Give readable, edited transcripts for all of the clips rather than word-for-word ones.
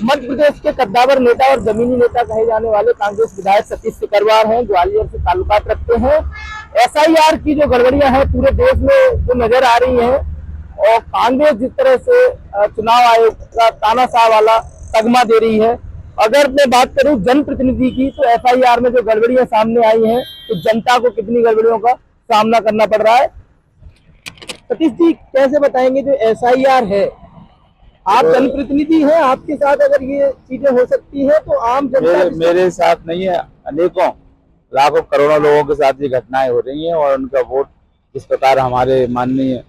मध्य प्रदेश के कद्दावर नेता और जमीनी नेता कहे जाने वाले कांग्रेस विधायक सतीश सिकरवार हैं, ग्वालियर से ताल्लुकात रखते हैं। एसआईआर की जो गड़बड़ियां हैं पूरे देश में जो नजर आ रही हैं, और कांग्रेस जिस तरह से चुनाव आयोग का तानाशाह वाला तगमा दे रही है। अगर मैं बात करूं जनप्रतिनिधि की, तो एफआईआर में जो गड़बड़ियां सामने आई हैं, तो जनता को कितनी गड़बड़ियों का सामना करना पड़ रहा है। सतीश जी, कैसे बताएंगे जो एसआईआर है, आप जनप्रतिनिधि हैं, आपके साथ अगर ये चीजें हो सकती है तो आम जनता मेरे साथ नहीं है, अनेकों लाखों करोड़ों लोगों के साथ ये घटनाएं हो रही हैं। और उनका वोट जिस प्रकार हमारे माननीय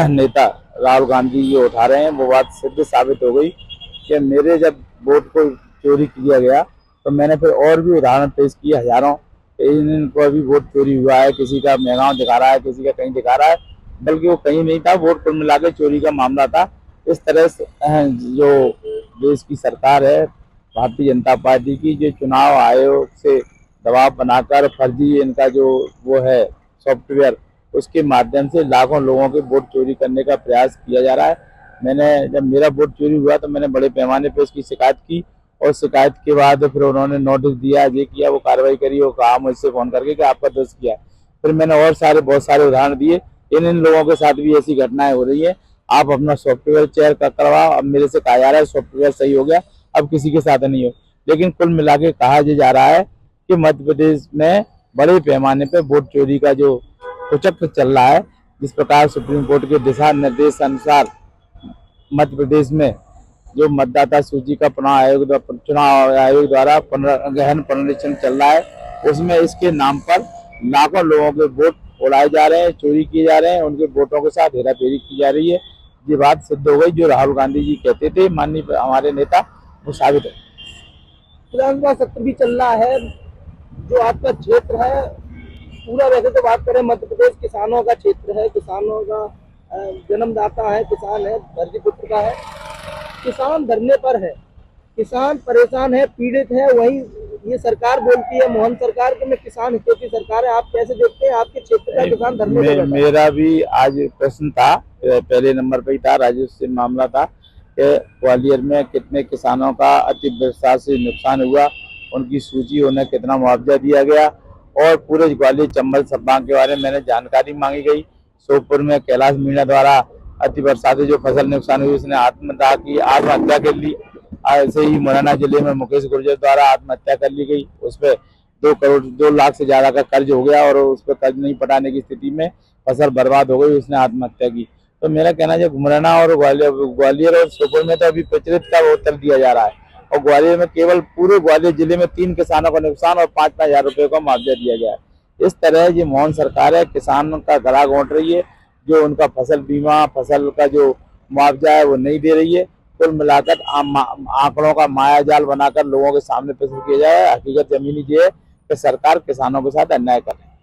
नेता राहुल गांधी जी उठा रहे हैं, वो बात सिद्ध साबित हो गई कि मेरे जब वोट को चोरी किया गया तो मैंने फिर और भी उदाहरण पेश किए हजारों। इनको अभी वोट चोरी हुआ है, किसी का मेहगांव दिखा रहा है, किसी का कहीं दिखा रहा है, बल्कि वो कहीं नहीं था, वोट कुल मिला के चोरी का मामला था। इस तरह से जो देश की सरकार है भारतीय जनता पार्टी की, जो चुनाव आयोग से दबाव बनाकर फर्जी इनका जो वो है सॉफ्टवेयर, उसके माध्यम से लाखों लोगों के वोट चोरी करने का प्रयास किया जा रहा है। मैंने जब मेरा वोट चोरी हुआ तो मैंने बड़े पैमाने पर इसकी शिकायत की, और शिकायत के बाद फिर उन्होंने नोटिस दिया, ये किया, वो कार्रवाई करी, वो कहा मुझसे फोन करके कि आपका दोस्त किया। फिर मैंने और बहुत सारे उदाहरण दिए। इन लोगों के साथ भी ऐसी घटनाएं हो रही है। आप अपना सॉफ्टवेयर चेयर करवाओ। अब मेरे से कहा जा रहा है सॉफ्टवेयर सही हो गया, अब किसी के साथ नहीं हो। लेकिन कुल मिला के कहा जा रहा है कि मध्य प्रदेश में बड़े पैमाने पर वोट चोरी का जो कुचक्र चल रहा है, जिस प्रकार सुप्रीम कोर्ट के दिशा निर्देश अनुसार मध्य प्रदेश में जो मतदाता सूची का चुनाव आयोग द्वारा गहन पुनरीक्षण चल रहा है, उसमें इसके नाम पर लाखों लोगों के वोट उड़ाए जा रहे हैं, चोरी किए जा रहे हैं, उनके वोटों के साथ हेराफेरी की जा रही है। ये बात सिद्ध हो गई, जो राहुल गांधी जी कहते थे माननीय हमारे नेता, वो साबित है। विधानसभा सत्र भी चल रहा है, जो आपका क्षेत्र है पूरा, वैसे तो बात करें मध्य प्रदेश किसानों का क्षेत्र है, किसानों का जन्मदाता है, किसान है, धरती पुत्र का है। किसान धरने पर है, किसान परेशान है, पीड़ित है। वही ये सरकार बोलती है, मोहन सरकार, कि मैं किसान हितों की सरकार है। आप कैसे देखते हैं आपके क्षेत्र का किसान धरने पर? मेरा भी आज प्रश्न था, पहले नंबर पे ही था, राजस्व से मामला था कि ग्वालियर में कितने किसानों का अति बरसात से नुकसान हुआ, उनकी सूची, उन्हें कितना मुआवजा दिया गया, और पूरे ग्वालियर चंबल संभाग के बारे में मैंने जानकारी मांगी गई। सोपुर में कैलाश मीणा द्वारा अति बरसात से जो फसल नुकसान हुई, उसने आत्महत्या कर ली। ऐसे ही मुरैना जिले में मुकेश गुर्जर द्वारा आत्महत्या कर ली गई। उस पर 2 लाख से ज्यादा का कर्ज हो गया, और उस पर कर्ज नहीं पटाने की स्थिति में फसल बर्बाद हो गई, उसने आत्महत्या की। तो मेरा कहना है मुरैना और ग्वालियर और सोपुर में तो अभी प्रचलित का उत्तर दिया जा रहा है, और ग्वालियर में केवल पूरे ग्वालियर जिले में 3 किसानों का नुकसान और 5-5 हजार रुपए का मुआवजा दिया गया है। इस तरह ये मोहन सरकार है, किसान का गला घोंट रही है, जो उनका फसल बीमा, फसल का जो मुआवजा है वो नहीं दे रही है। कुल मिलाकर आंकड़ों का माया जाल बनाकर लोगों के सामने पेश किया जाए। हकीकत जमीनी ये है कि सरकार किसानों के साथ अन्याय कर रही है।